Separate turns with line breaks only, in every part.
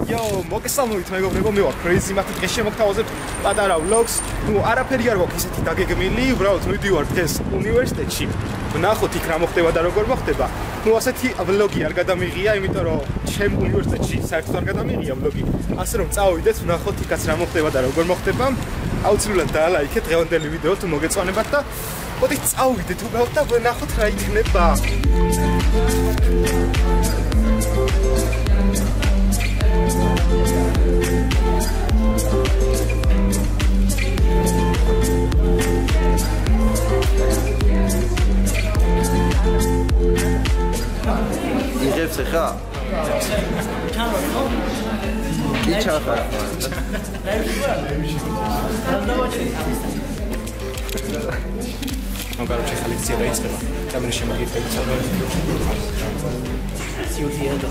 Yo, მოგესალმებით მეგობრებო, მე ვარ Crazy Mati. დღეს შემოგთავაზებთ პატარა vlogs. ნუ არაფერი არ გვაქვს ისეთი დაგეგმილი, უბრალოდ მივდივარ დღეს უნივერსიტეტში. ვნახოთ იქ რა მოხდება და როგორ მოხდება. ნუ ასეთი vlogi არ გადამიღია, იმიტომ რომ ჩემ უნივერსიტეტში საერთოდ არ გადამიღია vlogi. ასე რომ წავიდეთ, ვნახოთ იქაც რა მოხდება და როგორ მოხდება. აუცილებლად დაალაიქეთ დღევანდელი ვიდეო თუ მოგეწონებათ და მოდით წავიდეთ უბრალოდ და ვნახოთ რა იქნება.
იღებს ხა? იჩახა.
Короче, лекция დაიწყება. Там мне შემოგიწევთ სიუძია და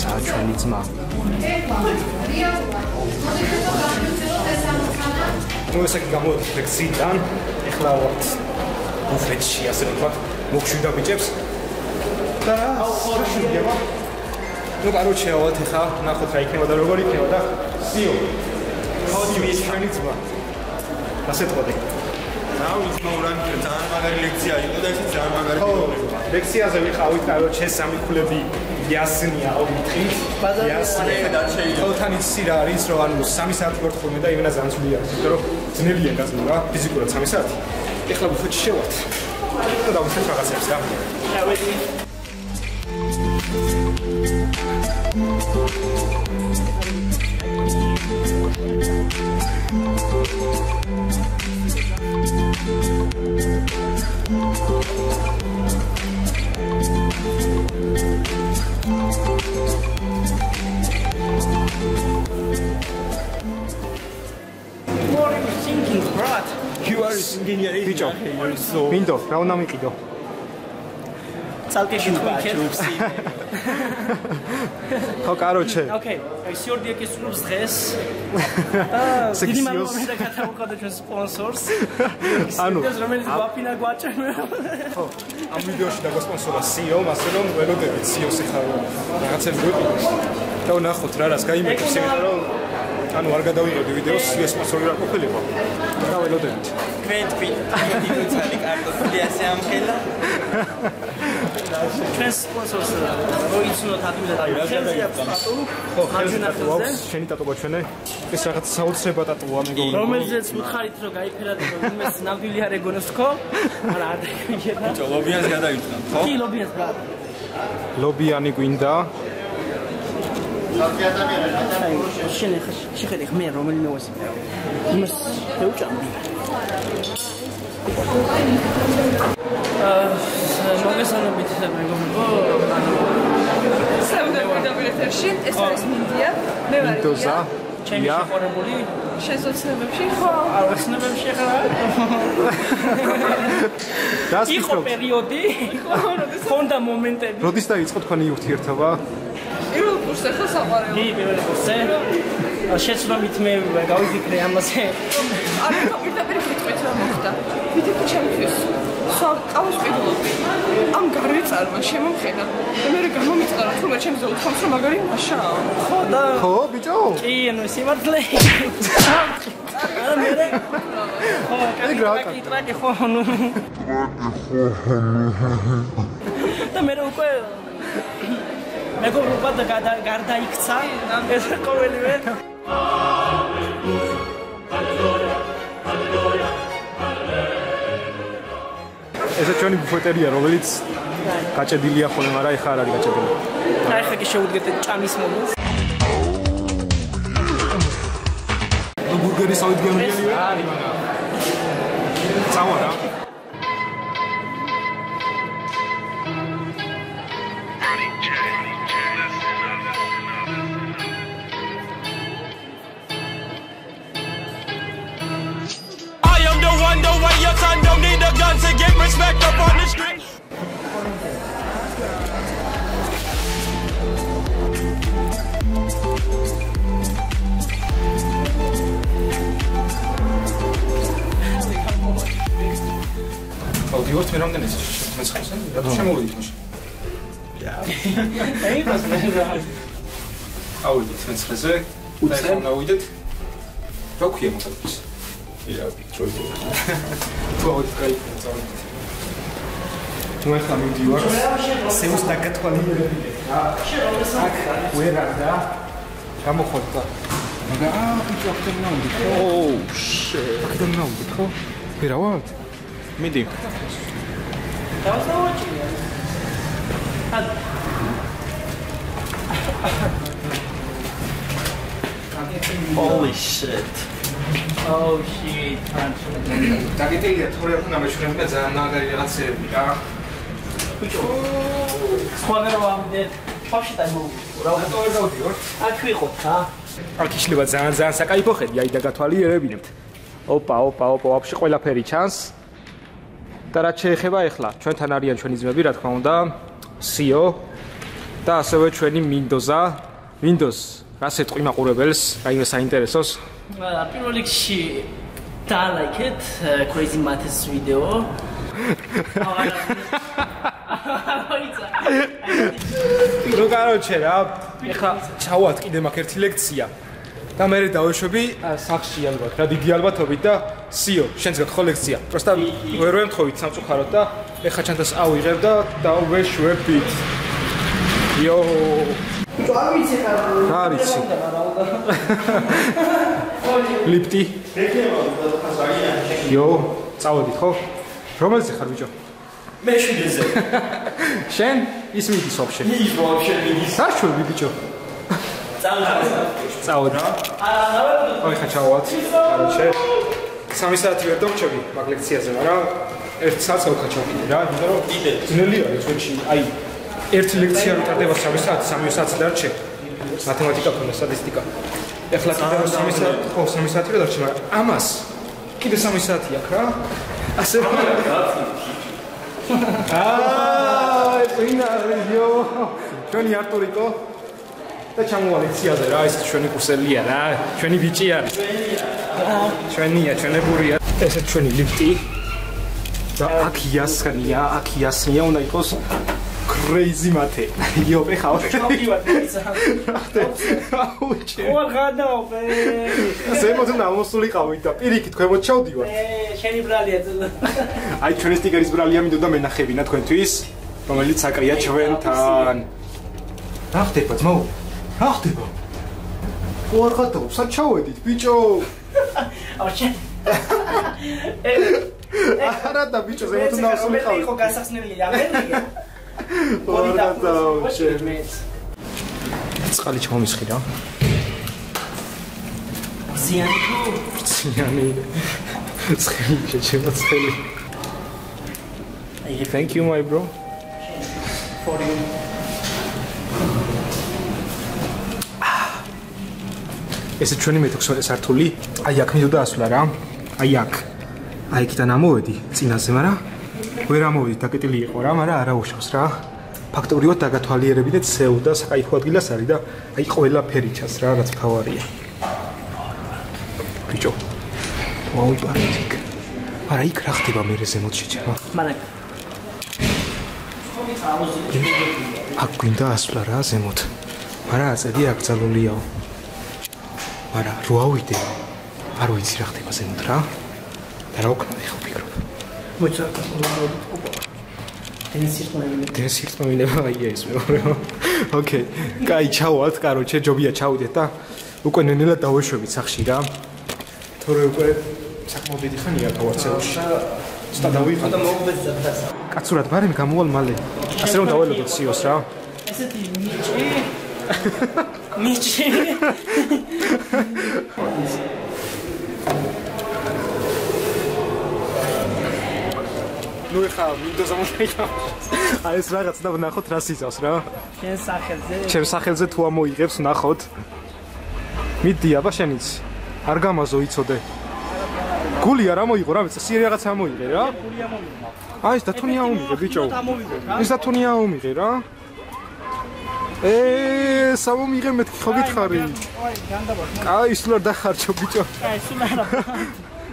საჩვენი ძმა. ნუ ესე გამოვიდეთ ლექციიდან, ეხლა ვართ ბუფეტში, ასე ვთქვათ, მოგშვიდა ბიჭებს. და შევიდა. ნუ короче, ავთ ხა, ნახოთ რა იქნება და როგორ იქნება და სიო. ხოდი მისჩვენი ძმა. ასე თქვი.
Now is no run ძალიან მაგარი ლექცია იყო და ისიც ძალიან მაგარი იყო.
ლექციაზე ვიყავით, короче, სამი ქულები იასნია, ოთხი. იასნია და შეიძლება. თოთან იცი რა არის, რომ ანუ 3 საათი გვერდხულმე და იმენა ძალიან ძლიერ არის, იმიტომ რომ ძნელია გაზმო რა, ფიზიკურად 3 საათი. ეხლა ბუფეტში შევართ. და დავუშვებ რაღაცებს რა.
You are singing here.
ბიჭო, მინდო, რა უნდა მიყიდო?
Цалкеши თქვენს.
ხო, короче.
Okay, სიორდია კისურობს დღეს. დიდი მადლობა გადავყავდა ჩვენ სპონსორს. ანუ რომელიც გვაფინა გვაჭრა.
ხო, ამ ვიდეოში დაგასპონსორა CEO, ასე რომ ველოდებით CEO-ს ხარ რაღაცები გვიყიდოს. და ვნახოთ რა რას გაიმექს, იმიტომ რომ ანუ არ გადავიღებდი ვიდეოს CEO სპონსორი რა ყოფილიყო. და ველოდებით.
Kventpi, დიგვიცალი კარტოფილი ასე ამხელა.
ჩვენ სპონსორს როიცნოთ ადვილად. ხელზე აქვს ტატუ.
ხო, ხელზე ტატუ აქვს. შენი ტატუ გაჩვენე. ეს რაღაც საოცრება ტატუა მეგობრებო.
რომელზეც ვუთხარით რომ გაიფერად რომ იმას ნამდვილი არ ეგონოს ხო? არა, არ დაგიგედა.
ბიჭო, ლობიანს გადავიწყებ, ხო?
კი, ლობიანს ბრატ.
ლობიანი გვინდა.
შენ შეხედე ხმე რომელიმე ვასწავლე. იმას შეუჭამდი. მოგესალმებით მეგობრებო.
საუბრობთ ეს არის მინდია. მე ვარ
ინდოზა.
ჩემი შეყარებული
შესაძლებლებში ხო?
არ ვახსნებებში ხარ? იყო პერიოდი, ხონდა მომენტები.
როდის დაიწყო თქვენი ურთიერთობა?
პირველ კურსზე ხო საყვარელი?
კი, პირველ კურსზე. შეცდომით მე გავიფიქრე ამაზე.
არა, პირდაპირ გიტყვით რა მოხდა. ვიდეო ჩემთვის. სულ ყავისყიდულობდი. ამ გარეწარმა შემომხედა. და მე გამომიწყარა თურმე ჩემზე უთხოვს რომ მაგარი მაშაა.
ხო და
ხო, ბიჭო?
კი, ანუ სიმართლე. არა მე ხო, კაი ტრაკი ხო, ნუ. და მე უკვე მეგობრობა და გარდაიქცა ეს ყოველივე.
ეს ჩვენი ბუფეტერია, რომელიც გაჭედილია ხოლმე, მაგრამ ეხლა არ არის გაჭედილი.
აი ხა კი შეუდგეთ ჭამის მომენტს.
ბურგერი საუდგენელია? არის, მაგრამ. წავა რა.
The way your son don't need a gun to get respect up on the street.
ავდივართ მე რამდენი მეცხენს რა შემოვიდით მაშინ
აი მას მე
წავიდით მეცხრეზე.
უცებ
დავიდეთ. რა ქვია მოხდეს? ია, პიტროიდი. თუ ავით კაი წავიდით. თუ ახლა მივდივარ. სეუს დაკათვალიერები. აქ ვერანდა. გამოხდა. მაგრამ პიჭო აქედან ნაუნდი. ოუ, აქედან ნაუნდი ხო? ვერავად? მიდი.
დავსაუბრია. Holy shit. Oh shit.
დაგიტელია თორე უნდა მეშურემ და ძალიან მაგარი რაღაცეები რა.
ბიჭო. სხვაგარო ამდენ ფაში დაიმოვიდო. რა
დავდივარ?
აქ ვიყოთ რა.
აქ შეიძლება ძალიან საკაიფო ხედი, აი და გათვალიერებინებთ. ოპა, ვაფშე ყველაფერი ჩანს. და რაც შეეხება ახლა, ჩვენთან არიან ჩვენი ძმები, რა თქმა უნდა, სიო და ასევე ჩვენი მინდოზა. მინდოზ, რას ეთყვი მაყურებელს, რაიმე საინტერესოს?
პირველ რიგში დალაიქეთ Crazy Maths ვიდეო.
ნუ კაროჩე რა, ეხლა ჩავალთ კიდე მაგ ერთი ლექცია. და მე დავეშვები სახში ალბათ, რა დიდი ალბათობით და სიო, შენც გაქვს ხო ლექცია. პროსტა ვერ ვემთხოვით სამწუხაროდ და ეხლა ჩანთას ავიღებ და დავეშვებით. იო.
არ ვიცი ხარ.
რა ვიცი. ლიფტი. იო, წავედით ხო? რომელზე ხარ ბიჭო?
მე შვიდეზე.
შენ ის მიდის ვაფშე.
ის ვაფშე მიდის.
საშვები ბიჭო. წავედი. აი ხა ჩავალთ. კაროჩე. 3 საათი ვერ დავჭები მაგ ლექციაზე, მაგრამ 1 საათს ავხა ჩავკიდე რა, იმიტომ რომ ძნელი არის ჩვენში. აი ერთი ლექცია ვიტარდება 3 საათი, 3 საათი დარჩე. მათემატიკა ქონდა, სტატისტიკა. ეხლა კიდევ 3 საათი, ხო 3 საათი რა დარჩე, მაგრამ ამას კიდე 3 საათი აქვს რა. ასე წინა ვიდეო. ჩვენი არტურიკო და ჩამოვა ლექციაზე რა, ეს ჩვენი კურსელია რა, ჩვენი ბიჭი არის. ჩვენია, ჩვენებურია. ესე ჩვენი ლიფტი. და აქ იასნია, უნდა იყოს Crazy Maths. იო, ხავ.
ვაღადავე.
ზემოთ უნდა მოსულიყავით და პირიქით ქვემოთ ჩავდივარ.
შენი ბრალია.
აი ჩვენი სტიკერის ბრალია მინდოდა მენახებინა თქვენთვის, რომელიც საკრია ჩვენთან. რა ხდება ძმაო? რა ხდება? ვაღადავ, სად ჩავედით ბიჭო?
აუ შენ.
არა და ბიჭო ზემოთ უნდა მოსულიყავით.
იყო გასახსნელი ამერია.
ვაღადავ შენ. წყალი ჩამომისხი რა. ზიანი. ცხელი შეჩემოცხელი. Thank you my bro.
For you.
ეს ჩვენი მე-16 სართული. აი აქ მინდოდა ასვლა რა. აი აქ. აი იქიდან ამოვედი წინაზე, მაგრამ ვერ ამოვედი, დაკეტილი იყო რა, მაგრამ არა უშავს რა. ფაქტობრივად დაგათვალიერებინეთ სეუ და საკაიფო ადგილას არის და აი ყველაფერი ჩანს რა, რაც ფავარია. ბიჭო. მოვიყვანეთ იქ. არა იქ რა ხდება მე ზემოთ შეჭება?
მაგრამ
აქ გვინდა ასვლა რა ზემოთ. მაგრამ აწედი აკრძალულიაო. მაგრამ რო ავიდე, არ ვიცი რა ხდება ზემოთ რა. და რა ვქნა ხო ფიქრობ.
მოიცა.
დენსირტმოვინება აი ეს მეორე. ოკეი. კაი, ჩავალთ, კაროჩე, ჯობია ჩავიდეთ და უკვე ნენელა დავეშვებით სახში რა. თორე უკვე საკმაოდ დიდი ხანია გავარცევში. სთა დავიღო.
და მოგბეძებ და
კაცურად ბარემ გამოვალ მალე. ასე რომ დაველოდოთ სიოს რა.
ესეთი მიჭი. ნუ ხა მინდოს ამოიღა.
აი ეს რაღაც და ვნახოთ რა სიზავს რა.
შენ სახელზე.
ჩემ სახელზე თუ ამოიღებს ვნახოთ. მიდი აბა შენიც. არ გამაზო იცოდე. გული არ ამოიღო რა მეც სიერი რაღაც ამოიღე რა.
გული ამოიღო.
აი ეს დათუნია უმიღე ბიჭო. ეს დათუნია უმიღე რა. სამომიღე მეთქი ხო გითხარი?
აი განდაბარ.
აი სულ არ დახარჯო ბიჭო.
აი სულ არა.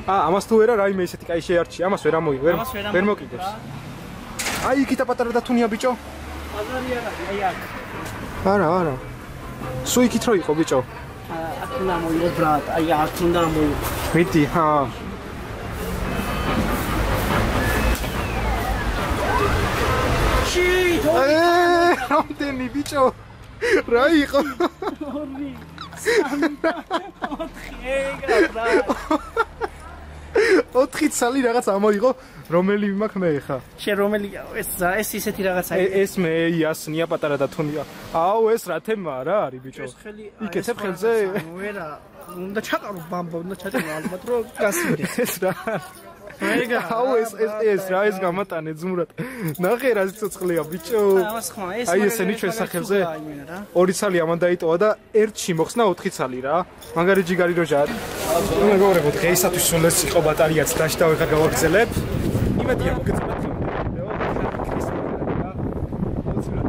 ამას თუ ვერა რაიმე ისეთი კაი შეარჩი, ამას ვერ ამოიღე, ვერ მოკიდებს. აი იქით პატარა დათუნია ბიჭო.
აზარი არა, აი აქ.
არა. სულ იქით რო იყო ბიჭო?
აქ უნდა მოიღო ბრატ, აი აქ უნდა მოიღო.
მიდი, ჰა.
შიტ,
რამდენი ბიჭო? რა იყო? 4 წელი რაღაც ამოიღო, რომელი მაქვს მე ხა?
შენ რომელი ეს ისეთი რაღაცა
ეს მე იასნია პატარა დათონია. აუ ეს რა თემაა რა არის ბიჭო? იკეთებ ხელზე?
ვერა, უნდა ჩაყარო ბამბა, უნდა ჩაჭერო ალბათ რომ გასმიდე.
ეს რა? აუ ეს რა ეს გამატანე ძმურად. ნახე რა ცოცხლია ბიჭო. აი ესენი ჩვენ სახელზე 2 წელი ამან დაიტოვა და ერთში მოხსნა 4 წელი რა. მაგარი ჯიგარი როჟა არის. ნუ მეგობრებო, დღეისათვის სულ ეს იყო ბატარეაც დაშდა ვეღარ გავაგრძელებ. იმედია მოგეწონათ ვიდეო.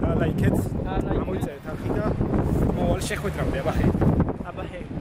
და ლაიქეთ. ამოიწერეთ არხი და მოვალ შეხვედრამდე, აბახე.